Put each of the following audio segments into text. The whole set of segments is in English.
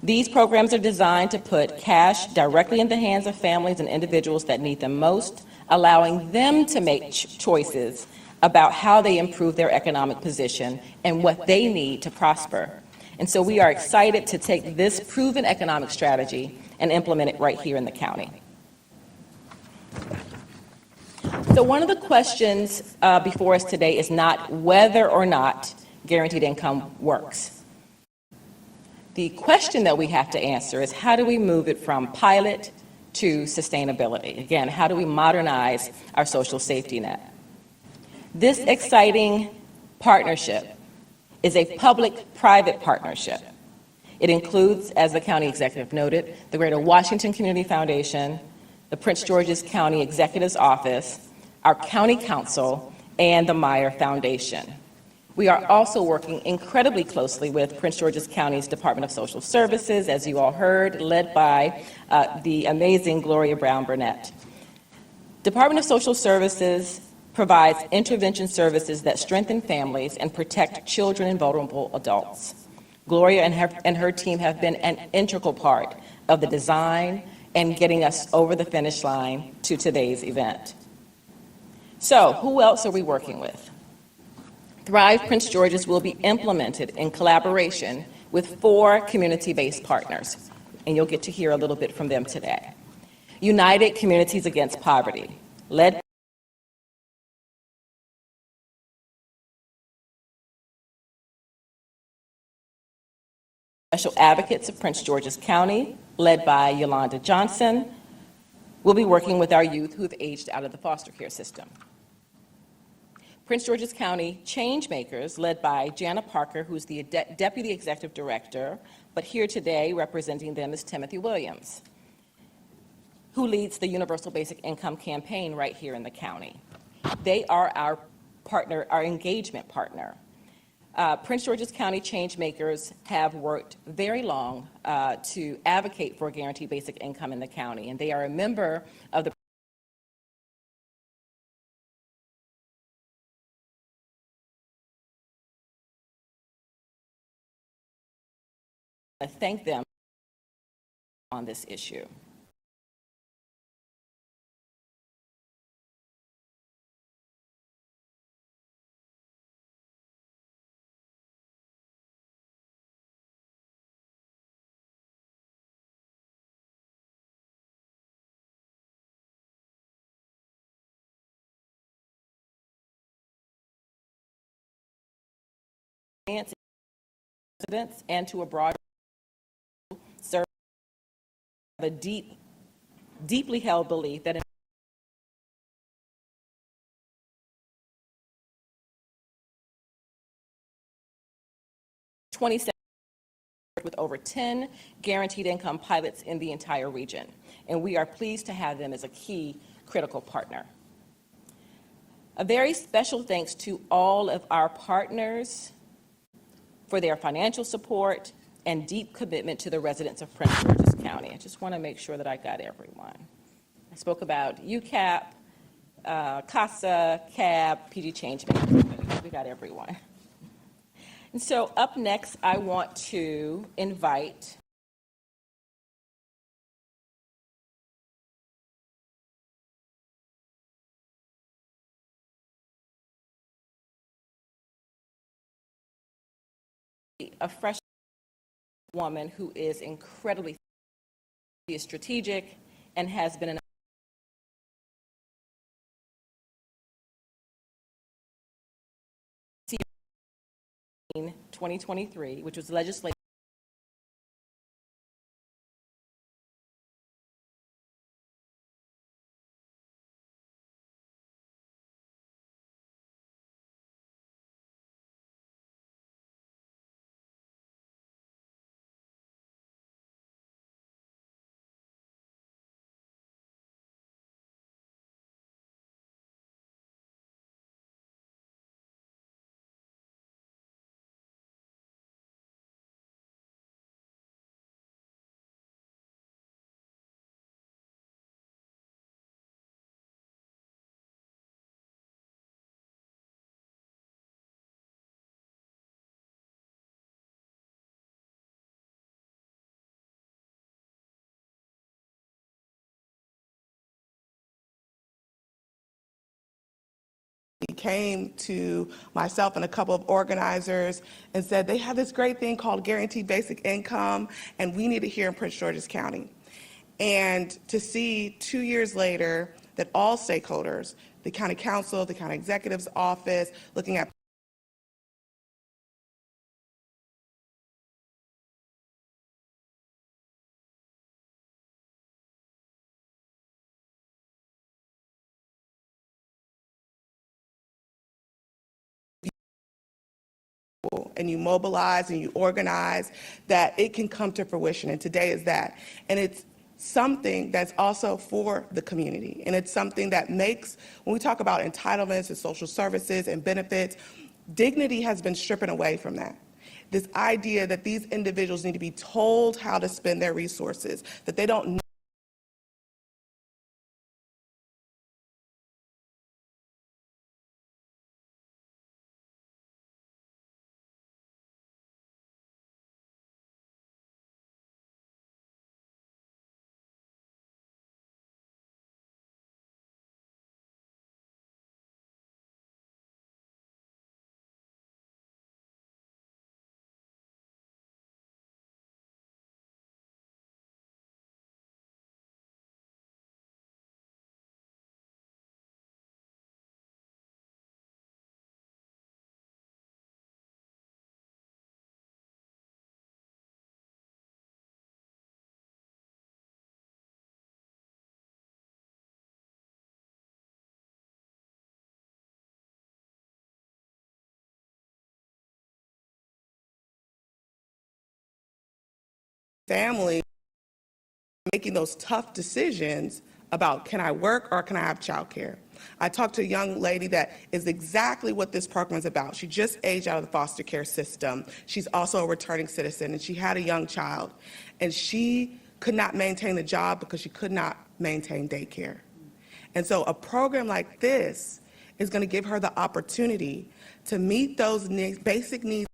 These programs are designed to put cash directly in the hands of families and individuals that need them most, allowing them to make choices about how they improve their economic position and what they need to prosper. And so we are excited to take this proven economic strategy and implement it right here in the county. So one of the questions before us today is not whether or not guaranteed income works. The question that we have to answer is, how do we move it from pilot to sustainability? Again, how do we modernize our social safety net? This exciting partnership is a public-private partnership. It includes, as the county executive noted, the Greater Washington Community Foundation, the Prince George's County Executive's Office, our county council, and the Meyer Foundation. We are also working incredibly closely with Prince George's County's Department of Social Services, as you all heard, led by the amazing Gloria Brown Burnett. Department of Social Services provides intervention services that strengthen families and protect children and vulnerable adults. Gloria and her team have been an integral part of the design and getting us over the finish line to today's event. So, who else are we working with? Thrive Prince George's will be implemented in collaboration with 4 community-based partners, and you'll get to hear a little bit from them today. United Communities Against Poverty, led Special Advocates of Prince George's County, led by Yolanda Johnson, will be working with our youth who have aged out of the foster care system. Prince George's County Changemakers, led by Jana Parker, who's the Deputy Executive Director, but here today representing them is Timothy Williams, who leads the Universal Basic Income campaign right here in the county. They are our partner, our engagement partner. Prince George's County Changemakers have worked very long to advocate for guaranteed basic income in the county, and they are a member of the I thank them on this issue. Residents and to a broader serve a deeply held belief that in 27 with over 10 guaranteed income pilots in the entire region, and we are pleased to have them as a key critical partner. A very special thanks to all of our partners for their financial support and deep commitment to the residents of Prince George's County. I just want to make sure that I got everyone. I spoke about UCAP, CASA, CAB, PG Changemakers. We got everyone. And so up next, I want to invite a fresh woman who is incredibly strategic and has been an 2023, which was legislation came to myself and a couple of organizers and said they have this great thing called guaranteed basic income, and we need it here in Prince George's County. And to see 2 years later that all stakeholders, the county council, the county executive's office, looking at and you mobilize and you organize, that it can come to fruition. And today is that. And it's something that's also for the community. And it's something that makes, when we talk about entitlements and social services and benefits, dignity has been stripped away from that. This idea that these individuals need to be told how to spend their resources, that they don't family making those tough decisions about, can I work or can I have childcare? I talked to a young lady that is exactly what this program is about. She just aged out of the foster care system. She's also a returning citizen, and she had a young child. And she could not maintain the job because she could not maintain daycare. And so a program like this is going to give her the opportunity to meet those needs, basic needs.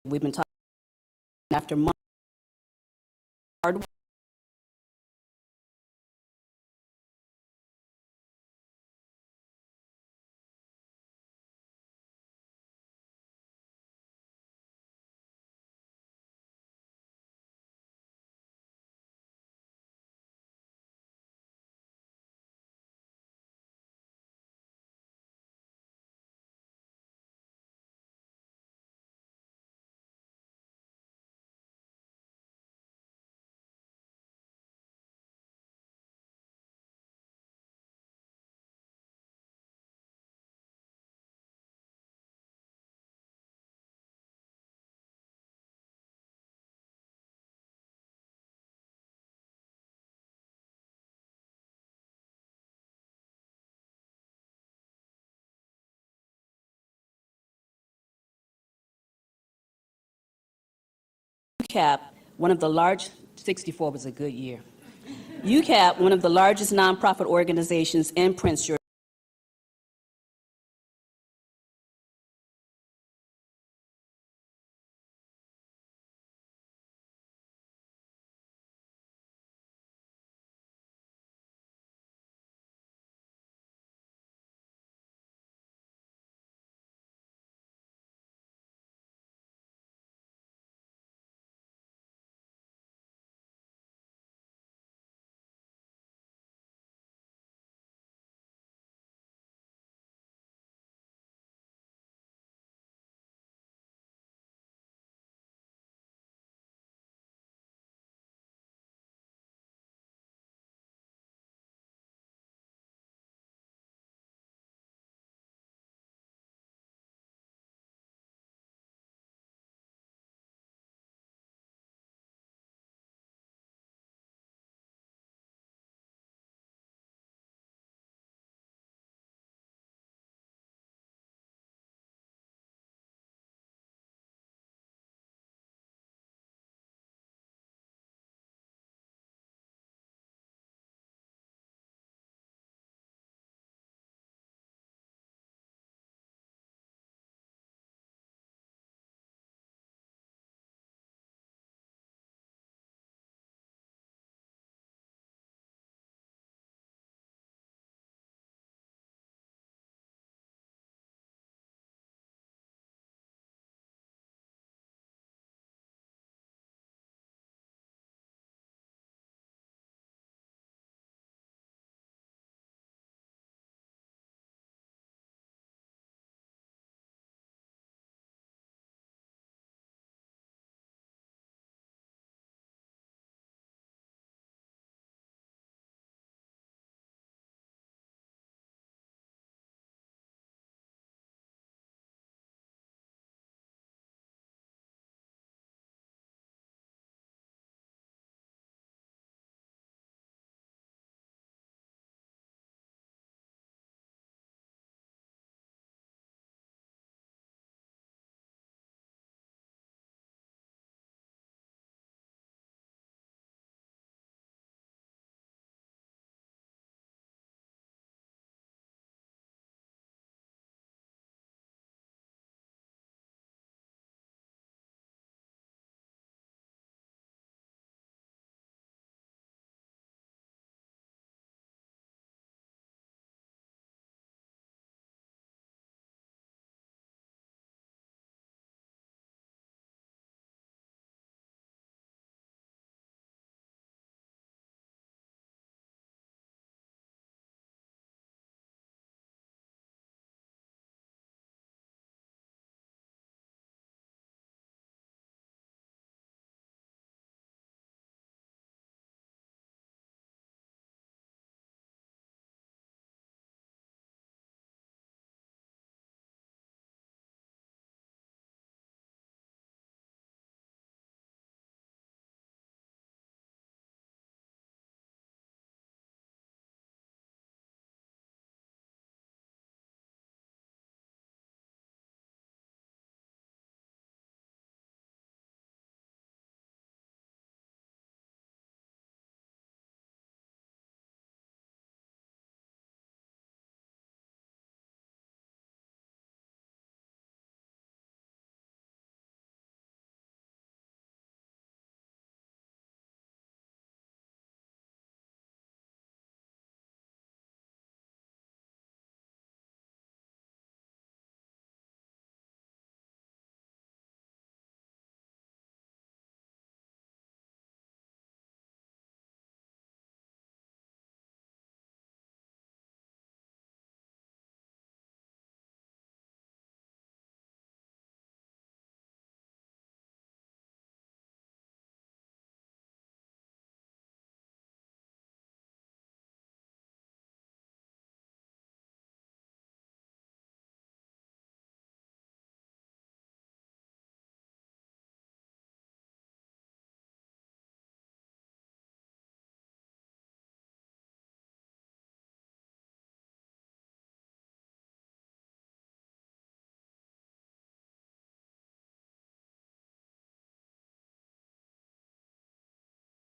We've been talking after months of hard UCAP, one of the large, 64 was a good year. UCAP, one of the largest nonprofit organizations in Prince George,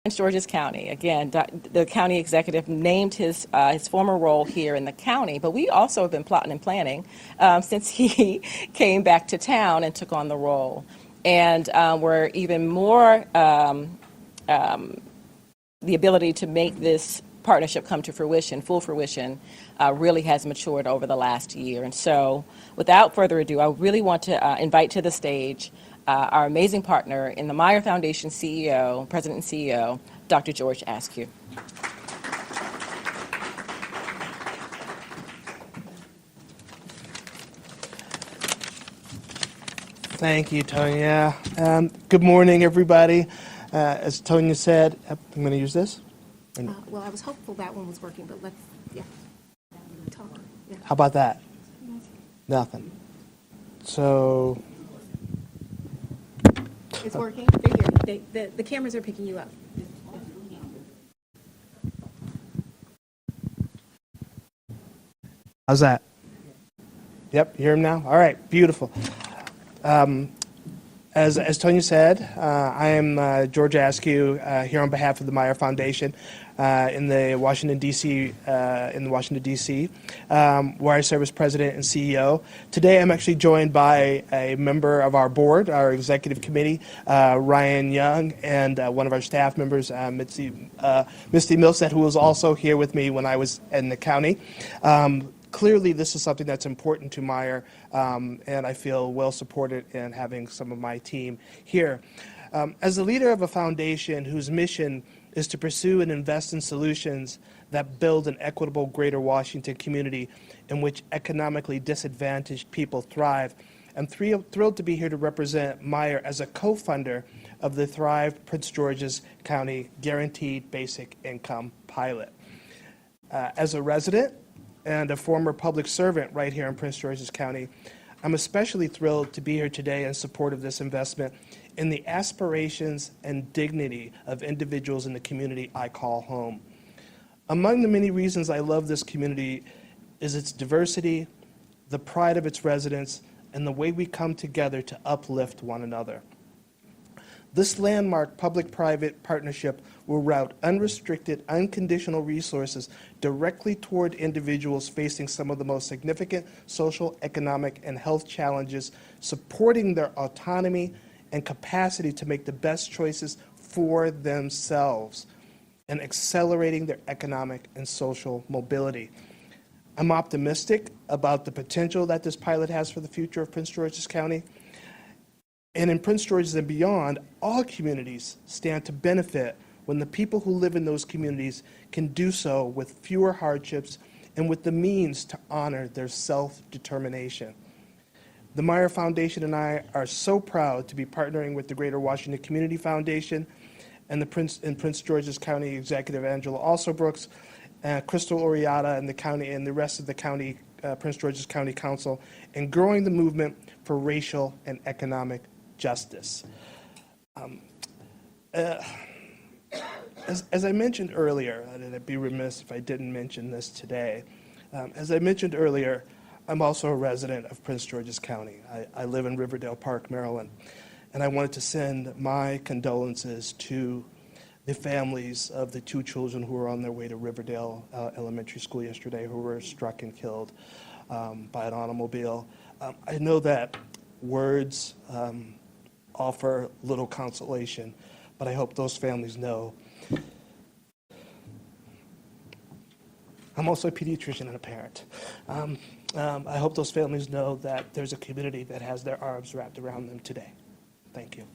Prince George's County. Again, the county executive named his former role here in the county, but we also have been plotting and planning since he came back to town and took on the role. And we're even more the ability to make this partnership come to fruition, full fruition, really has matured over the last year. And so, without further ado, I really want to invite to the stage our amazing partner in the Meyer Foundation CEO, President and CEO, Dr. George Askew. Thank you, Tonya. Good morning, everybody. As Tonya said, I'm going to use this. Well, I was hopeful that one was working, but let's, yeah. Talk. Yeah. How about that? Nothing. So, It's working? They're here. The cameras are picking you up. how's that? Yep, you hear him now? All right, beautiful. As Tonya said, I am George Askew here on behalf of the Meyer Foundation in the Washington D.C. Where I serve as president and CEO. Today, I'm actually joined by a member of our board, our executive committee, Ryan Young, and one of our staff members, Misty Millset, who was also here with me when I was in the county. Clearly, this is something that's important to Meyer, and I feel well supported in having some of my team here. As the leader of a foundation whose mission is to pursue and invest in solutions that build an equitable Greater Washington community in which economically disadvantaged people thrive, I'm thrilled to be here to represent Meyer as a co-funder of the Thrive Prince George's County Guaranteed Basic Income Pilot. As a resident and a former public servant right here in Prince George's County, I'm especially thrilled to be here today in support of this investment in the aspirations and dignity of individuals in the community I call home. Among the many reasons I love this community is its diversity, the pride of its residents, and the way we come together to uplift one another. This landmark public-private partnership will route unrestricted, unconditional resources directly toward individuals facing some of the most significant social, economic, and health challenges, supporting their autonomy and capacity to make the best choices for themselves, and accelerating their economic and social mobility. I'm optimistic about the potential that this pilot has for the future of Prince George's County. And in Prince George's and beyond, all communities stand to benefit when the people who live in those communities can do so with fewer hardships and with the means to honor their self-determination. The Meyer Foundation and I are so proud to be partnering with the Greater Washington Community Foundation and the Prince George's County Executive Angela Alsobrooks, Crystal Oriata, and the county and the rest of the county, Prince George's County Council, in growing the movement for racial and economic justice. As I mentioned earlier, and I'd be remiss if I didn't mention this today, as I mentioned earlier, I'm also a resident of Prince George's County. I live in Riverdale Park, Maryland, and I wanted to send my condolences to the families of the two children who were on their way to Riverdale Elementary School yesterday who were struck and killed by an automobile. I know that words offer little consolation, but I hope those families know. I'm also a pediatrician and a parent. I hope those families know that there's a community that has their arms wrapped around them today. Thank you.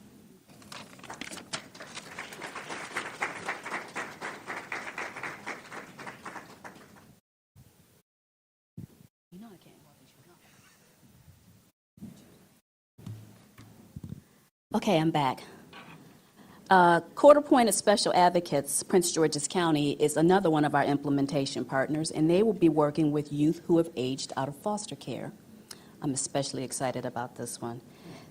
You know I can't. Okay, I'm back. Court-appointed special advocates, Prince George's County, is another one of our implementation partners, and they will be working with youth who have aged out of foster care. I'm especially excited about this one.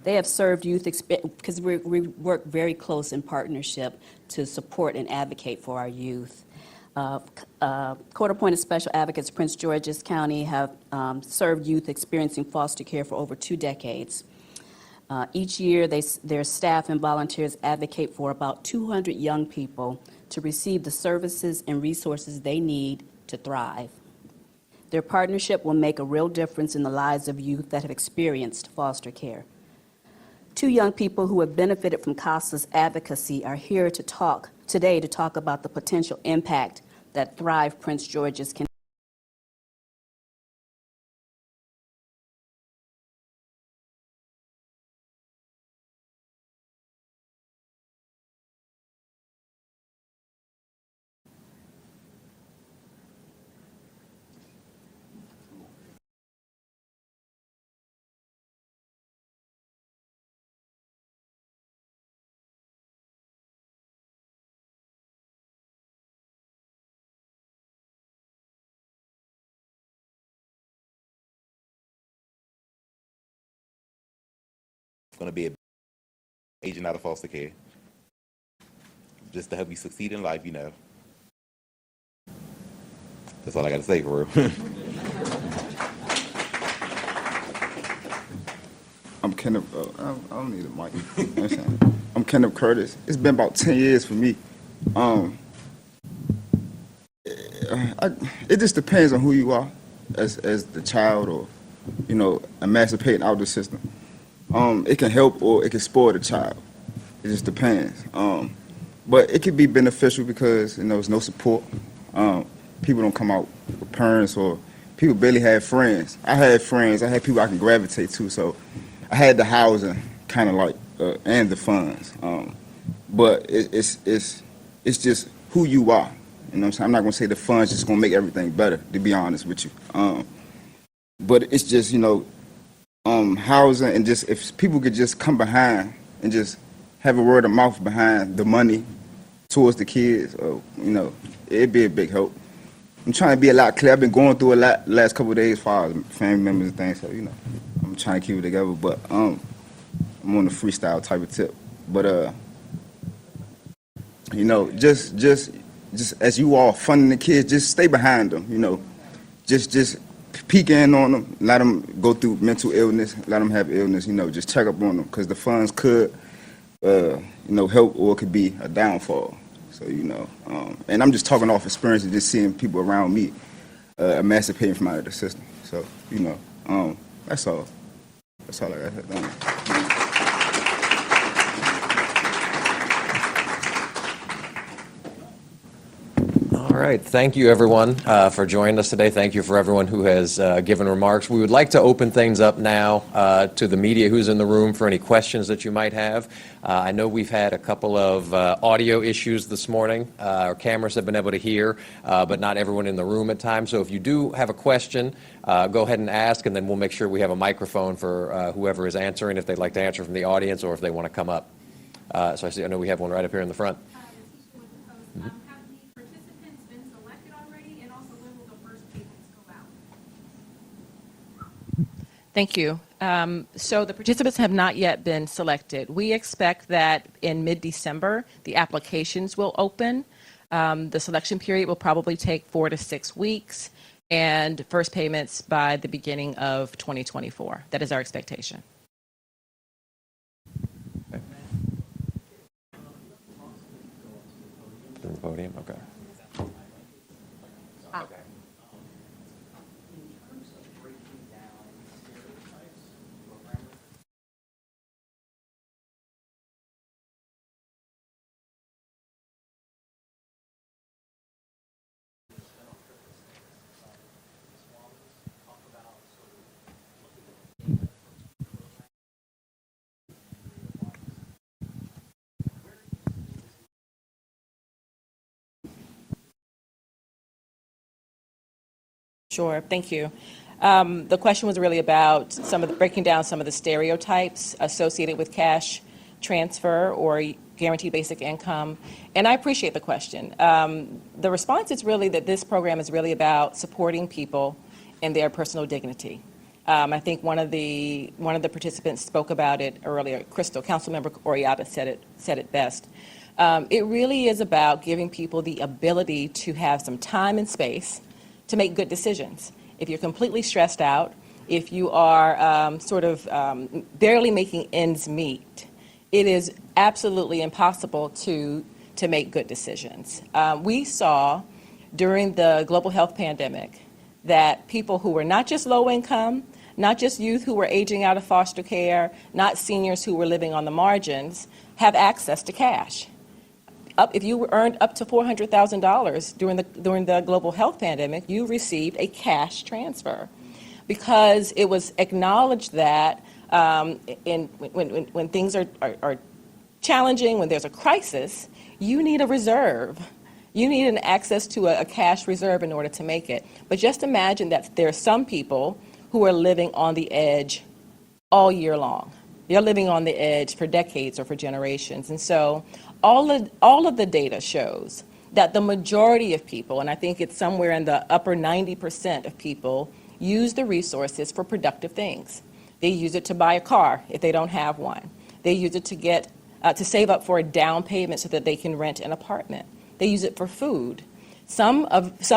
They have served youth, because we work very close in partnership to support and advocate for our youth. Court-appointed special advocates, Prince George's County, have served youth experiencing foster care for over 2 decades. Each year, their staff and volunteers advocate for about 200 young people to receive the services and resources they need to thrive. Their partnership will make a real difference in the lives of youth that have experienced foster care. Two young people who have benefited from CASA's advocacy are here today to talk about the potential impact that Thrive Prince George's can Going to be an agent out of foster care, just to help you succeed in life, you know. That's all I got to say, for real. I'm Kenneth, I don't need a mic. You know what I'm saying? I'm Kenneth Curtis. It's been about 10 years for me. It just depends on who you are as the child, or, you know, emancipating out of the system. It can help or it can spoil the child. It just depends. But it can be beneficial because, you know, there's no support. People don't come out with parents, or people barely have friends. I had friends. I had people I can gravitate to. So I had the housing, kind of like, and the funds. But it's just who you are. You know what I'm saying? I'm not going to say the funds just going to make everything better, to be honest with you. But it's just, you know, housing, and just if people could just come behind and just have a word of mouth behind the money towards the kids, you know, it'd be a big help. I'm trying to be a lot clear. I've been going through a lot the last couple of days as far as family members and things, so, you know, I'm trying to keep it together, but I'm on the freestyle type of tip. But, you know, just as you all funding the kids, just stay behind them, you know, just peek in on them, let them go through mental illness, let them have illness, you know, just check up on them, because the funds could, you know, help, or it could be a downfall. So, you know, and I'm just talking off experience and just seeing people around me emancipating from out of the system. So, you know, that's all. That's all I got to say. All right. Thank you, everyone, for joining us today. Thank you for everyone who has given remarks. We would like to open things up now to the media who's in the room for any questions that you might have. I know we've had a couple of audio issues this morning. Our cameras have been able to hear, but not everyone in the room at times. So if you do have a question, go ahead and ask, and then we'll make sure we have a microphone for whoever is answering, if they'd like to answer from the audience or if they want to come up. So I know we have one right up here in the front. Thank you. So the participants have not yet been selected. We expect that in mid-December, the applications will open. The selection period will probably take 4 to 6 weeks, and first payments by the beginning of 2024. That is our expectation. Okay. To the podium, okay. Sure, thank you. The question was really about breaking down some of the stereotypes associated with cash transfer or guaranteed basic income, and I appreciate the question. The response is really that this program is really about supporting people in their personal dignity. I think one of the participants spoke about it earlier. Councilmember Oriata said it best. It really is about giving people the ability to have some time and space to make good decisions. If you're completely stressed out, if you are barely making ends meet, it is absolutely impossible to make good decisions. We saw during the global health pandemic that people who were not just low income, not just youth who were aging out of foster care, not seniors who were living on the margins, have access to cash. If you earned up to $400,000 during the global health pandemic, you received a cash transfer, because it was acknowledged that when things are challenging, when there's a crisis, you need a reserve. You need an access to a cash reserve in order to make it. But just imagine that there are some people who are living on the edge all year long. They're living on the edge for decades or for generations. And so all of the data shows that the majority of people, and I think it's somewhere in the upper 90% of people, use the resources for productive things. They use it to buy a car if they don't have one. They use it to save up for a down payment so that they can rent an apartment. They use it for food. Some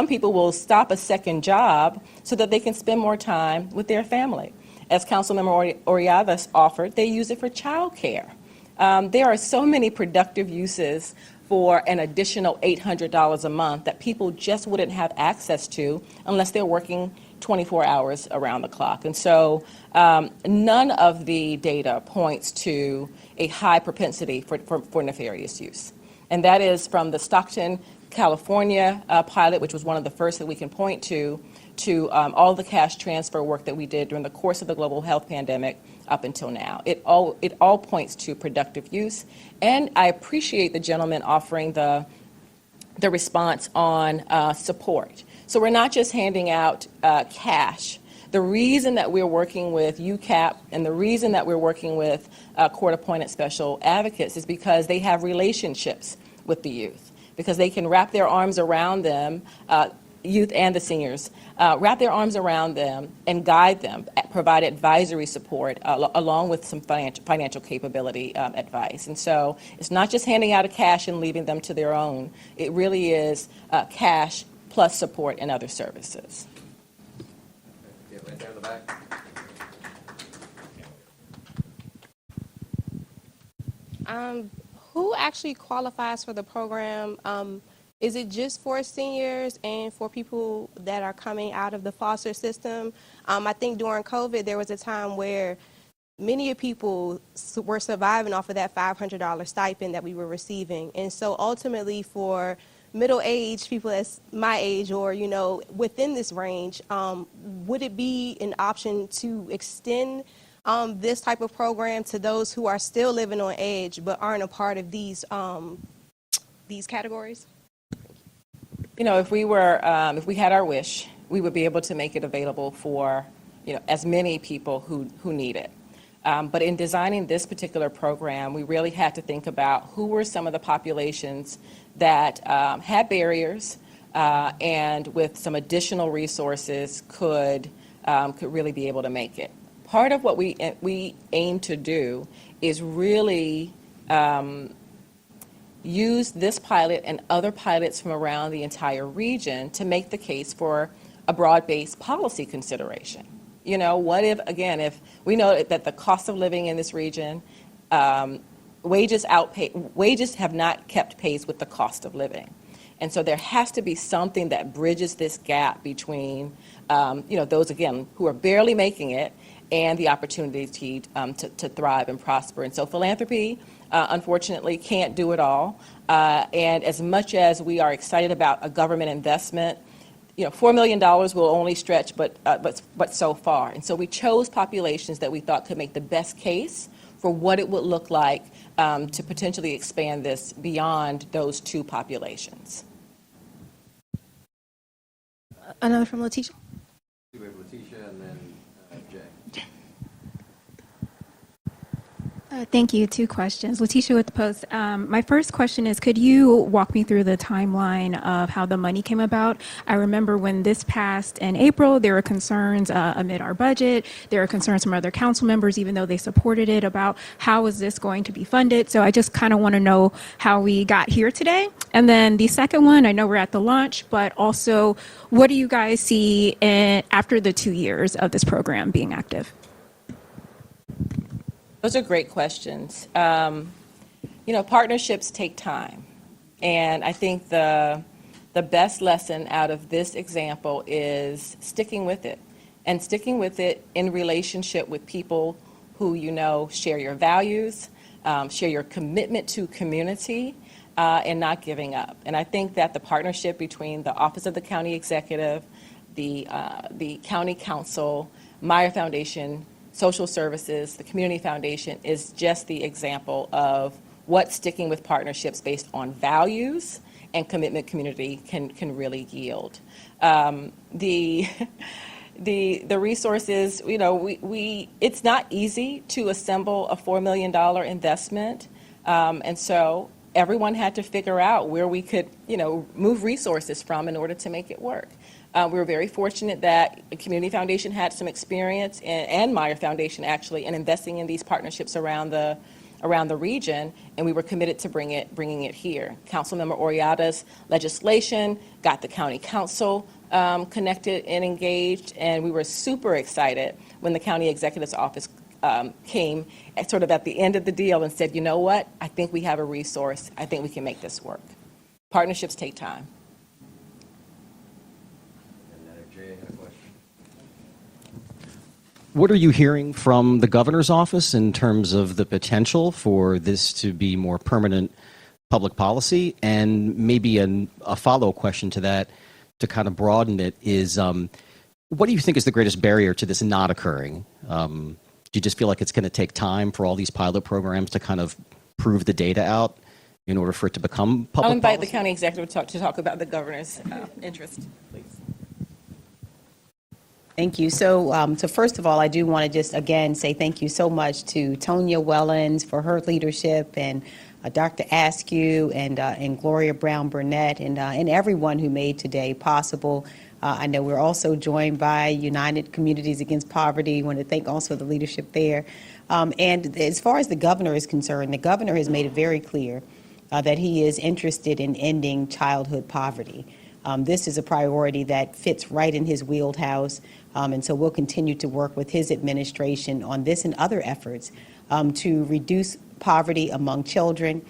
people will stop a second job so that they can spend more time with their family. As Councilmember Oriadas offered, they use it for childcare. There are so many productive uses for an additional $800 a month that people just wouldn't have access to unless they're working 24 hours around the clock. And so none of the data points to a high propensity for nefarious use. And that is from the Stockton, California pilot, which was one of the first that we can point to all the cash transfer work that we did during the course of the global health pandemic up until now. It all points to productive use. And I appreciate the gentleman offering the response on support. So we're not just handing out cash. The reason that we're working with UCAP and the reason that we're working with court-appointed special advocates is because they have relationships with the youth, because they can wrap their arms around them, youth and the seniors, wrap their arms around them and guide them, provide advisory support along with some financial capability advice. And so it's not just handing out a cash and leaving them to their own. It really is cash plus support and other services. Yeah, right there in the back. Who actually qualifies for the program? Is it just for seniors and for people that are coming out of the foster system? I think during COVID, there was a time where many people were surviving off of that $500 stipend that we were receiving. And so ultimately for middle-aged people as my age or, within this range, would it be an option to extend this type of program to those who are still living on edge but aren't a part of these categories? If we had our wish, we would be able to make it available for, as many people who need it. But in designing this particular program, we really had to think about who were some of the populations that had barriers and with some additional resources could really be able to make it. Part of what we aim to do is really use this pilot and other pilots from around the entire region to make the case for a broad-based policy consideration. What if we know that the cost of living in this region, wages have not kept pace with the cost of living. And so there has to be something that bridges this gap between, those, again, who are barely making it and the opportunity to thrive and prosper. And so philanthropy, unfortunately, can't do it all. And as much as we are excited about a government investment, $4 million will only stretch, but so far. And so we chose populations that we thought could make the best case for what it would look like to potentially expand this beyond those two populations. Another from Letitia. We have Letitia and then Jay. Thank you. Two questions. Letitia with the Post. My first question is, could you walk me through the timeline of how the money came about? I remember when this passed in April, there were concerns amid our budget. There were concerns from other council members, even though they supported it, about how is this going to be funded. So I just kind of want to know how we got here today. And then the second one, I know we're at the launch, but also what do you guys see after the 2 years of this program being active? Those are great questions. Partnerships take time. And I think the best lesson out of this example is sticking with it, and sticking with it in relationship with people who share your values, share your commitment to community, and not giving up. And I think that the partnership between the Office of the County Executive, the County Council, Meyer Foundation, Social Services, the Community Foundation is just the example of what sticking with partnerships based on values and commitment community can really yield. The resources, it's not easy to assemble a $4 million investment, and so everyone had to figure out where we could, move resources from in order to make it work. We were very fortunate that the Community Foundation had some experience, and Meyer Foundation actually, in investing in these partnerships around the region, and we were committed to bringing it here. Councilmember Oriada's legislation got the County Council connected and engaged, and we were super excited when the County Executive's Office came sort of at the end of the deal and said, you know what, I think we have a resource. I think we can make this work. Partnerships take time. What are you hearing from the governor's office in terms of the potential for this to be more permanent public policy? And maybe a follow question to that, to kind of broaden it, is what do you think is the greatest barrier to this not occurring? Do you just feel like it's going to take time for all these pilot programs to kind of prove the data out in order for it to become public I'll invite policy? the County Executive to talk about the governor's interest, please. Thank you. So first of all, I do want to just again say thank you so much to Tonya Wellens for her leadership, and Dr. Askew and Gloria Brown Burnett and everyone who made today possible. I know we're also joined by United Communities Against Poverty. I want to thank also the leadership there. And as far as the governor is concerned, the governor has made it very clear that he is interested in ending childhood poverty. This is a priority that fits right in his wheelhouse. And so we'll continue to work with his administration on this and other efforts to reduce poverty among children.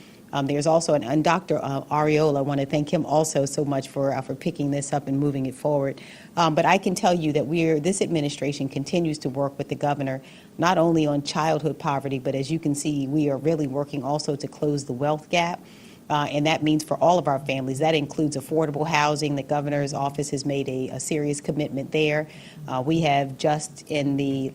There's also, and Dr. Ariola, I want to thank him also so much for picking this up and moving it forward. But I can tell you that this administration continues to work with the governor, not only on childhood poverty, but as you can see, we are really working also to close the wealth gap. And that means for all of our families. That includes affordable housing. The governor's office has made a serious commitment there. We have just in the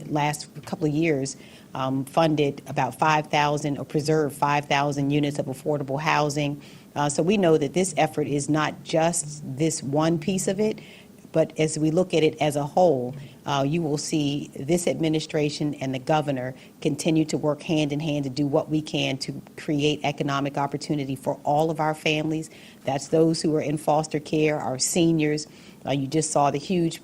last couple of years funded about 5,000 or preserved 5,000 units of affordable housing. So we know that this effort is not just this one piece of it, but as we look at it as a whole, you will see this administration and the governor continue to work hand in hand to do what we can to create economic opportunity for all of our families. That's those who are in foster care, our seniors. You just saw the huge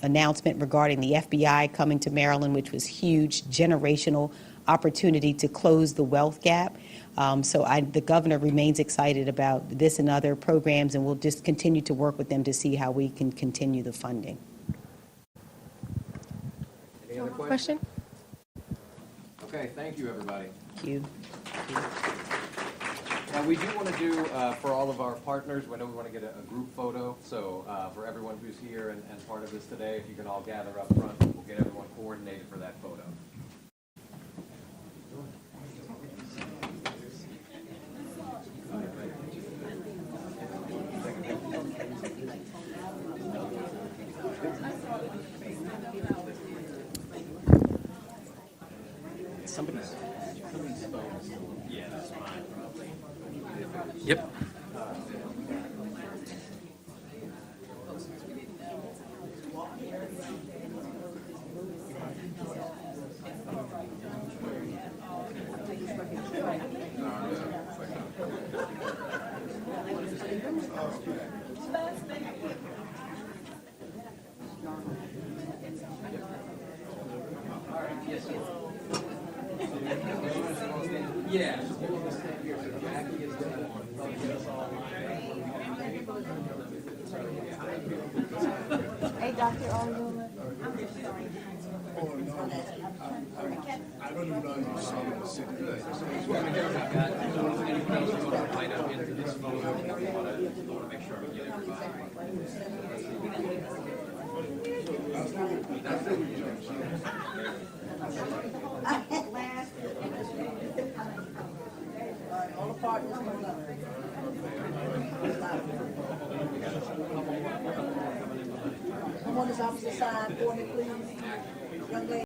announcement regarding the FBI coming to Maryland, which was huge, generational opportunity to close the wealth gap. The governor remains excited about this and other programs, and we'll just continue to work with them to see how we can continue the funding. Any other Question? Okay, thank you, everybody. Thank you. Now, we do want to do, for all of our partners, I know we want to get a group photo, so for everyone who's here and part of this today, if you can all gather up front, we'll get everyone coordinated for that photo. Somebody's Yeah, that's fine, probably. Yep. Hey, Dr. Arnold. All the partners come up. Come on this opposite side for me, please. Young lady.